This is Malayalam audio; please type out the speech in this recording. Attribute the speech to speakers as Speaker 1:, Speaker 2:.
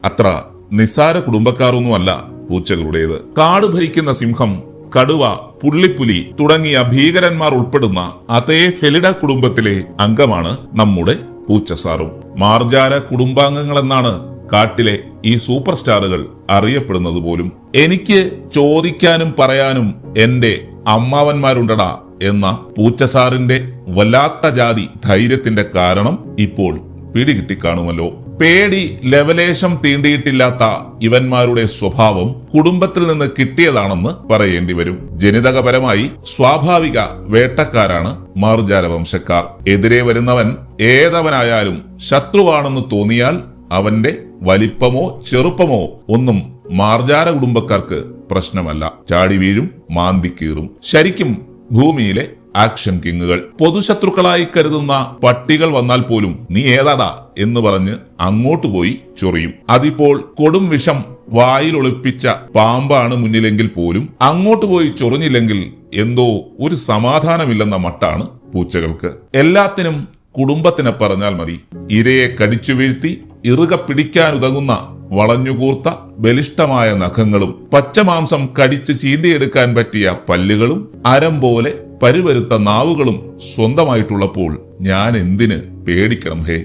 Speaker 1: അത്ര നിസ്സാര കുടുംബക്കാരൊന്നുമല്ല പൂച്ചകളുടേത്. കാട് ഭരിക്കുന്ന സിംഹം, കടുവ, പുള്ളിപ്പുലി തുടങ്ങിയ ഭീകരന്മാർ ഉൾപ്പെടുന്ന അതേ ഫെലിഡ കുടുംബത്തിലെ അംഗമാണ് നമ്മുടെ പൂച്ചസാറും. മാർജാര കുടുംബാംഗങ്ങളെന്നാണ് കാട്ടിലെ ഈ സൂപ്പർ സ്റ്റാറുകൾ അറിയപ്പെടുന്നത് പോലും. എനിക്ക് ചോദിക്കാനും പറയാനും എന്റെ അമ്മാവന്മാരുണ്ടടാ എന്ന പൂച്ചസാറിന്റെ വല്ലാത്ത ജാതി ധൈര്യത്തിന്റെ കാരണം ഇപ്പോൾ പിടികിട്ടിക്കാണുമല്ലോ. പേടി ലെവലേശം തീണ്ടിയിട്ടില്ലാത്ത ഇവന്മാരുടെ സ്വഭാവം കുടുംബത്തിൽ നിന്ന് കിട്ടിയതാണെന്ന് പറയേണ്ടി വരും. ജനിതകപരമായി സ്വാഭാവിക വേട്ടക്കാരാണ് മാർജാര വംശക്കാർ. എതിരെ വരുന്നവൻ ഏതവനായാലും ശത്രുവാണെന്ന് തോന്നിയാൽ അവന്റെ വലിപ്പമോ ചെറുപ്പമോ ഒന്നും മാർജാര കുടുംബക്കാർക്ക് പ്രശ്നമല്ല. ചാടി വീഴും, മാന്തിക്കീറും. ശരിക്കും ഭൂമിയിലെ ആക്ഷൻ കിങ്ങുകൾ. പൊതുശത്രുക്കളായി കരുതുന്ന പട്ടികൾ വന്നാൽ പോലും നീ ഏതാടാ എന്ന് പറഞ്ഞ് അങ്ങോട്ട് പോയി ചൊറിയും. അതിപ്പോൾ കൊടും വിഷം വായിൽ ഒളിപ്പിച്ച പാമ്പാണ് മുന്നിലെങ്കിൽ പോലും അങ്ങോട്ട് പോയി ചൊറിഞ്ഞില്ലെങ്കിൽ എന്തോ ഒരു സമാധാനമില്ലെന്ന മട്ടാണ് പൂച്ചകൾക്ക്. എല്ലാത്തിനും കുടുംബത്തിനെ പറഞ്ഞാൽ മതി. ഇരയെ കടിച്ചു വീഴ്ത്തി ഇറുക പിടിക്കാനുതകുന്ന വളഞ്ഞുകൂർത്ത ബലിഷ്ഠമായ നഖങ്ങളും പച്ചമാംസം കടിച്ച് ചീന്തിയെടുക്കാൻ പറ്റിയ പല്ലുകളും അരം പോലെ പരുവരുത്ത നാവുകളും സ്വന്തമായിട്ടുള്ളപ്പോൾ ഞാൻ എന്തിന് പേടിക്കണം ഹേ?